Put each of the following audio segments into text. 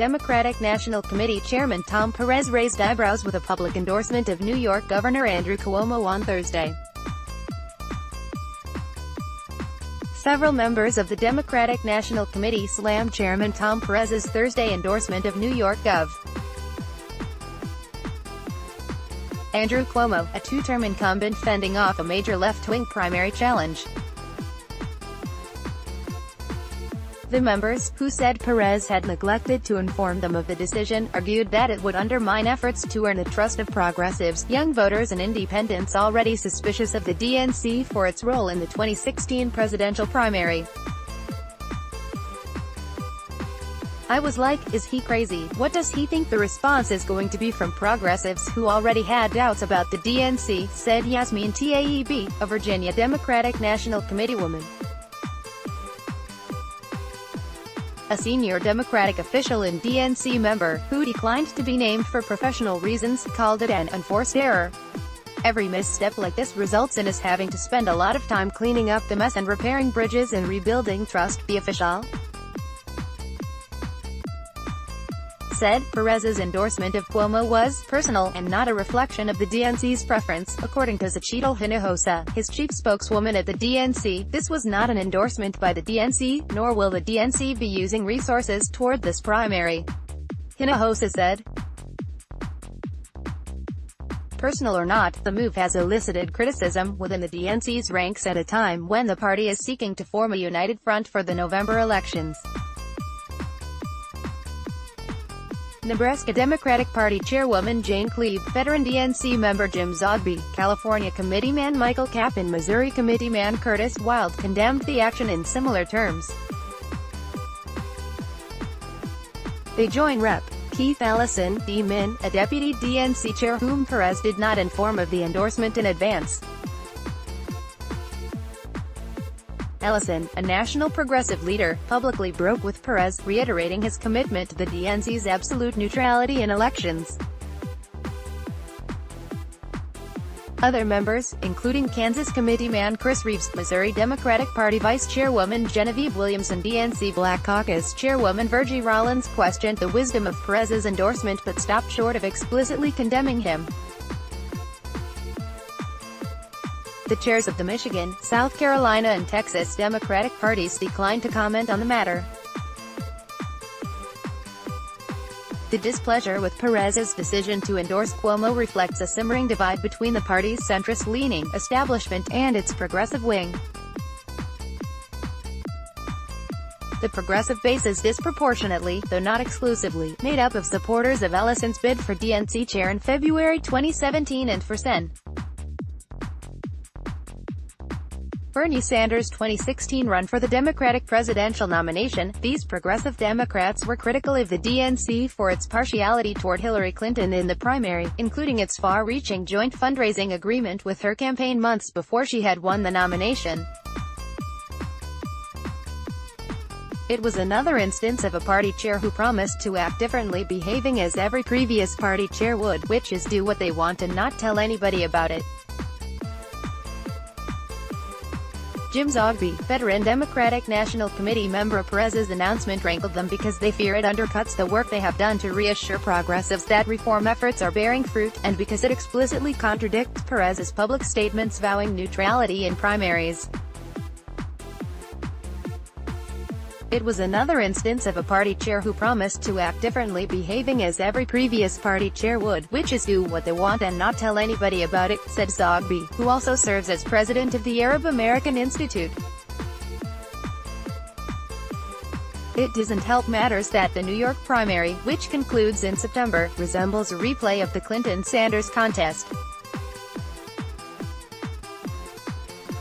Democratic National Committee Chairman Tom Perez raised eyebrows with a public endorsement of New York Governor Andrew Cuomo on Thursday. Several members of the Democratic National Committee slammed Chairman Tom Perez's Thursday endorsement of New York Gov. Andrew Cuomo, a two-term incumbent fending off a major left-wing primary challenge. The members, who said Perez had neglected to inform them of the decision, argued that it would undermine efforts to earn the trust of progressives, young voters and independents already suspicious of the DNC for its role in the 2016 presidential primary. I was like, is he crazy? What does he think the response is going to be from progressives who already had doubts about the DNC, said Yasmin Taeb, a Virginia Democratic National Committee woman. A senior Democratic official and DNC member, who declined to be named for professional reasons, called it an unforced error. Every misstep like this results in us having to spend a lot of time cleaning up the mess and repairing bridges and rebuilding trust, the official said. Perez's endorsement of Cuomo was personal, and not a reflection of the DNC's preference, according to Xochitl Hinojosa, his chief spokeswoman at the DNC. This was not an endorsement by the DNC, nor will the DNC be using resources toward this primary, Hinojosa said. Personal or not, the move has elicited criticism within the DNC's ranks at a time when the party is seeking to form a united front for the November elections. Nebraska Democratic Party Chairwoman Jane Cleave, veteran DNC member Jim Zogby, California Committeeman Michael Kapp and Missouri Committeeman Curtis Wild condemned the action in similar terms. They join Rep. Keith Ellison, D-Min, a deputy DNC chair whom Perez did not inform of the endorsement in advance. Ellison, a national progressive leader, publicly broke with Perez, reiterating his commitment to the DNC's absolute neutrality in elections. Other members, including Kansas Committeeman Chris Reeves, Missouri Democratic Party Vice Chairwoman Genevieve Williamson, DNC Black Caucus Chairwoman Virgie Rollins, questioned the wisdom of Perez's endorsement but stopped short of explicitly condemning him. The chairs of the Michigan, South Carolina and Texas Democratic parties declined to comment on the matter. The displeasure with Perez's decision to endorse Cuomo reflects a simmering divide between the party's centrist-leaning establishment and its progressive wing. The progressive base is disproportionately, though not exclusively, made up of supporters of Ellison's bid for DNC chair in February 2017 and for Sen. Bernie Sanders' 2016 run for the Democratic presidential nomination. These progressive Democrats were critical of the DNC for its partiality toward Hillary Clinton in the primary, including its far-reaching joint fundraising agreement with her campaign months before she had won the nomination. It was another instance of a party chair who promised to act differently, behaving as every previous party chair would, which is do what they want and not tell anybody about it. Jim Zogby, veteran Democratic National Committee member, Perez's announcement rankled them because they fear it undercuts the work they have done to reassure progressives that reform efforts are bearing fruit, and because it explicitly contradicts Perez's public statements vowing neutrality in primaries. It was another instance of a party chair who promised to act differently, behaving as every previous party chair would, which is do what they want and not tell anybody about it, said Zogby, who also serves as president of the Arab American Institute. It doesn't help matters that the New York primary, which concludes in September, resembles a replay of the Clinton-Sanders contest.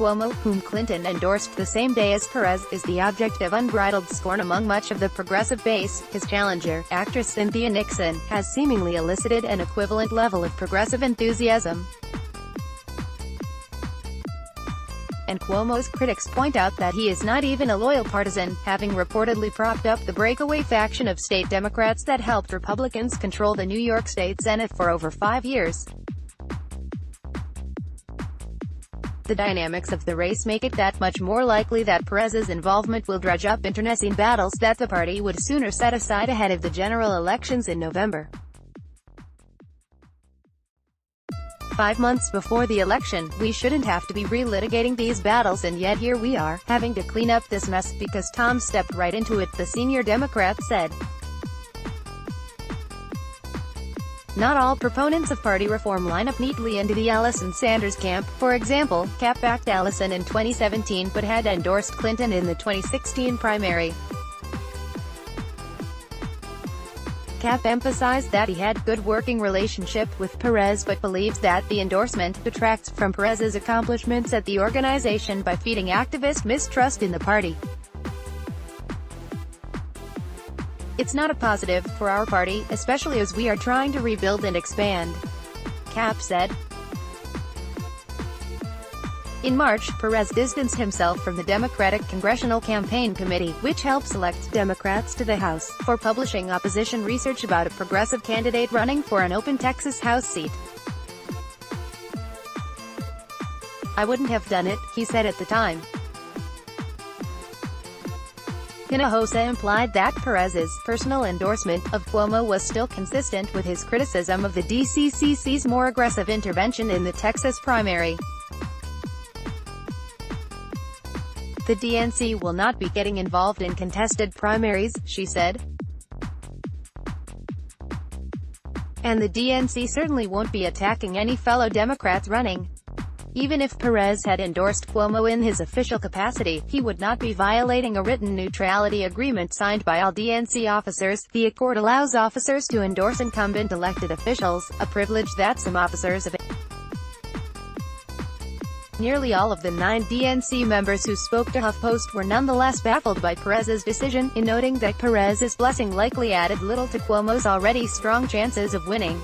Cuomo, whom Clinton endorsed the same day as Perez, is the object of unbridled scorn among much of the progressive base. His challenger, actress Cynthia Nixon, has seemingly elicited an equivalent level of progressive enthusiasm. And Cuomo's critics point out that he is not even a loyal partisan, having reportedly propped up the breakaway faction of state Democrats that helped Republicans control the New York State Senate for over 5 years. The dynamics of the race make it that much more likely that Perez's involvement will dredge up internecine battles that the party would sooner set aside ahead of the general elections in November. 5 months before the election, we shouldn't have to be relitigating these battles, and yet here we are, having to clean up this mess because Tom stepped right into it, the senior Democrat said. Not all proponents of party reform line up neatly into the Allison Sanders camp. For example, Cap backed Allison in 2017 but had endorsed Clinton in the 2016 primary. Cap emphasized that he had good working relationship with Perez but believes that the endorsement detracts from Perez's accomplishments at the organization by feeding activist mistrust in the party. It's not a positive for our party, especially as we are trying to rebuild and expand, Cap said. In March, Perez distanced himself from the Democratic Congressional Campaign Committee, which helps elect Democrats to the House, for publishing opposition research about a progressive candidate running for an open Texas House seat. "I wouldn't have done it," he said at the time. Hinojosa implied that Perez's personal endorsement of Cuomo was still consistent with his criticism of the DCCC's more aggressive intervention in the Texas primary. "The DNC will not be getting involved in contested primaries," she said. "And the DNC certainly won't be attacking any fellow Democrats running. Even if Perez had endorsed Cuomo in his official capacity, he would not be violating a written neutrality agreement signed by all DNC officers. The accord allows officers to endorse incumbent elected officials, a privilege that some officers have." Nearly all of the 9 DNC members who spoke to HuffPost were nonetheless baffled by Perez's decision, in noting that Perez's blessing likely added little to Cuomo's already strong chances of winning.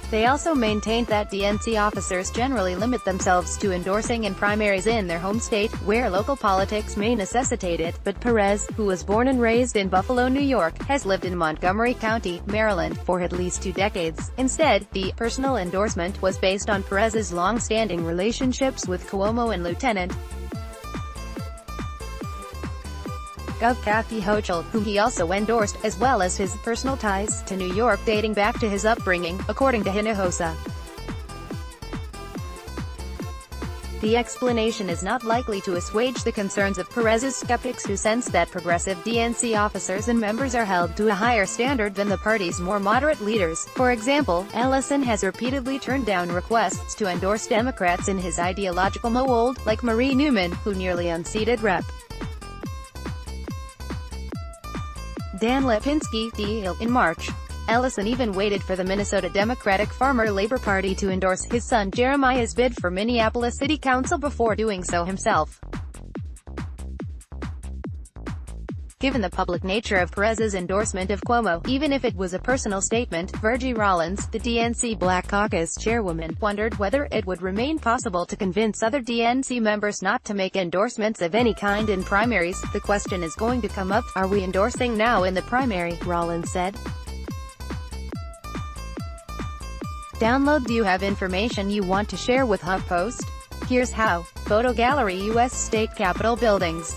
They also maintained that DNC officers generally limit themselves to endorsing in primaries in their home state, where local politics may necessitate it, but Perez, who was born and raised in Buffalo, New York, has lived in Montgomery County, Maryland, for at least 2 decades. Instead, the personal endorsement was based on Perez's long-standing relationships with Cuomo and Lieutenant Gov. Kathy Hochul, whom he also endorsed, as well as his personal ties to New York dating back to his upbringing, according to Hinojosa. The explanation is not likely to assuage the concerns of Perez's skeptics, who sense that progressive DNC officers and members are held to a higher standard than the party's more moderate leaders. For example, Ellison has repeatedly turned down requests to endorse Democrats in his ideological mold, like Marie Newman, who nearly unseated Rep. Dan Lipinski, in March. Ellison even waited for the Minnesota Democratic Farmer-Labor Party to endorse his son Jeremiah's bid for Minneapolis City Council before doing so himself. Given the public nature of Perez's endorsement of Cuomo, even if it was a personal statement, Virgie Rollins, the DNC Black Caucus chairwoman, wondered whether it would remain possible to convince other DNC members not to make endorsements of any kind in primaries. "The question is going to come up, are we endorsing now in the primary?" Rollins said. Download. Do you have information you want to share with HuffPost? Here's how. Photo gallery. U.S. State Capitol buildings.